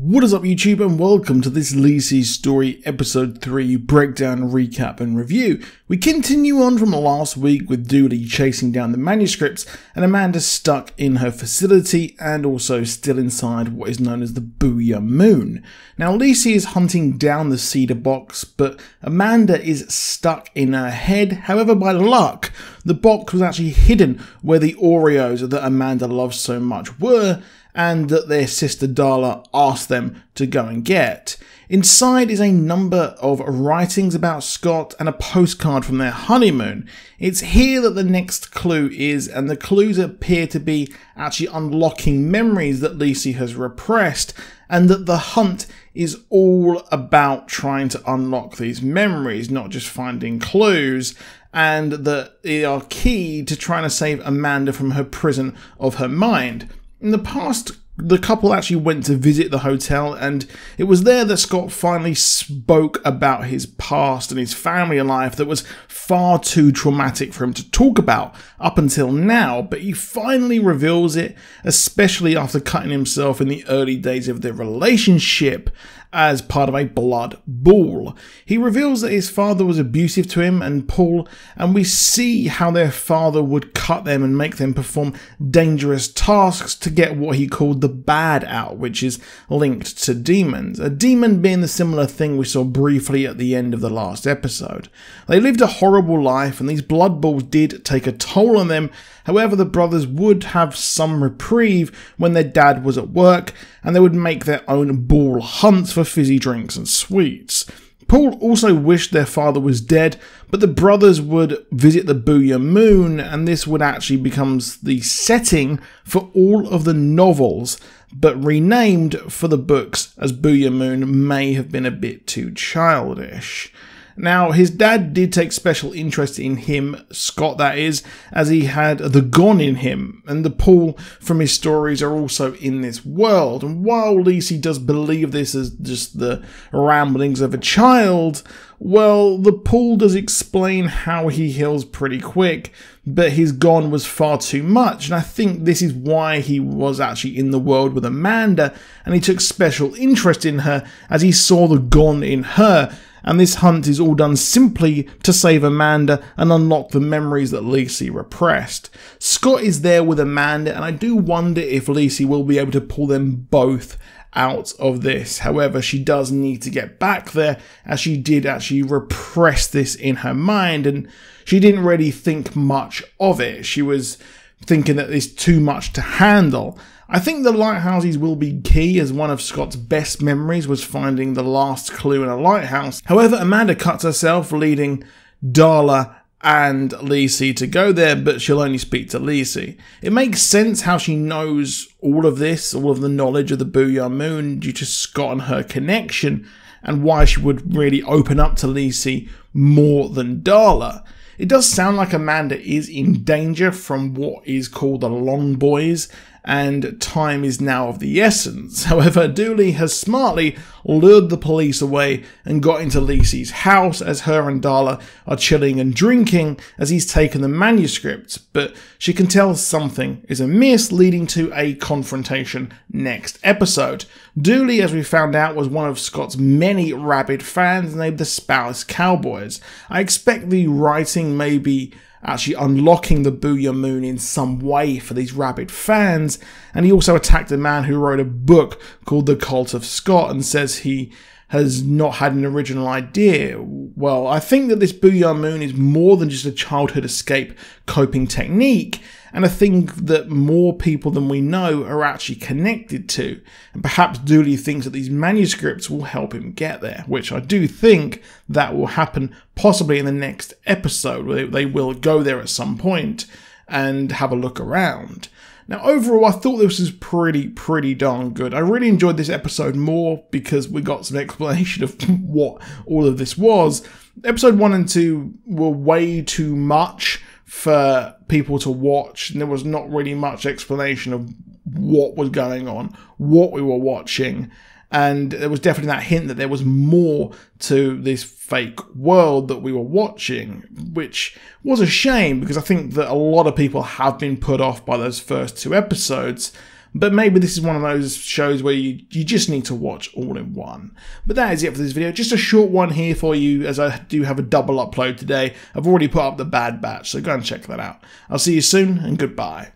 What is up YouTube, and welcome to this Liseys story episode 3 breakdown, recap and review. We continue on from last week with Dooley chasing down the manuscripts and Amanda stuck in her facility and also still inside what is known as the Booya moon. Now Liseys is hunting down the cedar box, but Amanda is stuck in her head. However, by luck, the box was actually hidden where the Oreos that Amanda loves so much were, and that their sister Darla asked them to go and get. Inside is a number of writings about Scott and a postcard from their honeymoon. It's here that the next clue is, and the clues appear to be actually unlocking memories that Liseys has repressed, and that the hunt is all about trying to unlock these memories, not just finding clues, and that they are key to trying to save Amanda from her prison of her mind. In the past, the couple actually went to visit the hotel, and it was there that Scott finally spoke about his past and his family life that was far too traumatic for him to talk about up until now, but he finally reveals it, especially after cutting himself in the early days of their relationship as part of a blood ball. He reveals that his father was abusive to him and Paul, and we see how their father would cut them and make them perform dangerous tasks to get what he called the bad out, which is linked to demons. A demon being the similar thing we saw briefly at the end of the last episode. They lived a horrible life, and these blood balls did take a toll on them. However, the brothers would have some reprieve when their dad was at work, and they would make their own ball hunts for fizzy drinks and sweets. Paul also wished their father was dead, but the brothers would visit the Booya moon, and this would actually become the setting for all of the novels, but renamed for the books, as Booya moon may have been a bit too childish. Now, his dad did take special interest in him, Scott that is, as he had the gone in him, and the Paul from his stories are also in this world. And while Liseys does believe this as just the ramblings of a child, well, the Paul does explain how he heals pretty quick, but his gone was far too much, and I think this is why he was actually in the world with Amanda, and he took special interest in her as he saw the gone in her. And this hunt is all done simply to save Amanda and unlock the memories that Liseys repressed. Scott is there with Amanda, and I do wonder if Liseys will be able to pull them both out of this. However, she does need to get back there, as she did actually repress this in her mind, and she didn't really think much of it. She was thinking that it's too much to handle. I think the lighthouses will be key, as one of Scott's best memories was finding the last clue in a lighthouse. However, Amanda cuts herself, leading Darla and Liseys to go there, but she'll only speak to Liseys. It makes sense how she knows all of this, all of the knowledge of the Booya moon, due to Scott and her connection, and why she would really open up to Liseys more than Darla. It does sound like Amanda is in danger from what is called the Long Boys, and time is now of the essence. However, Dooley has smartly lured the police away and got into Liseys' house as her and Darla are chilling and drinking as he's taken the manuscripts, but she can tell something is amiss, leading to a confrontation next episode. Dooley, as we found out, was one of Scott's many rabid fans named the Spouse Cowboys. I expect the writing may be actually unlocking the Booya moon in some way for these rabid fans, and he also attacked a man who wrote a book called The Cult of Scott and says he has not had an original idea. Well, I think that this Booya moon is more than just a childhood escape coping technique, and a thing that more people than we know are actually connected to. And perhaps Dooley thinks that these manuscripts will help him get there, which I do think that will happen possibly in the next episode, where they will go there at some point and have a look around. Now, overall, I thought this was pretty darn good. I really enjoyed this episode more because we got some explanation of what all of this was. Episode 1 and 2 were way too much for people to watch, and there was not really much explanation of what was going on, what we were watching, and there was definitely that hint that there was more to this fake world that we were watching, which was a shame because I think that a lot of people have been put off by those first 2 episodes. but maybe this is one of those shows where you just need to watch all in one. But that is it for this video. Just a short one here for you, as I do have a double upload today. I've already put up The Bad Batch, so go and check that out. I'll see you soon, and goodbye.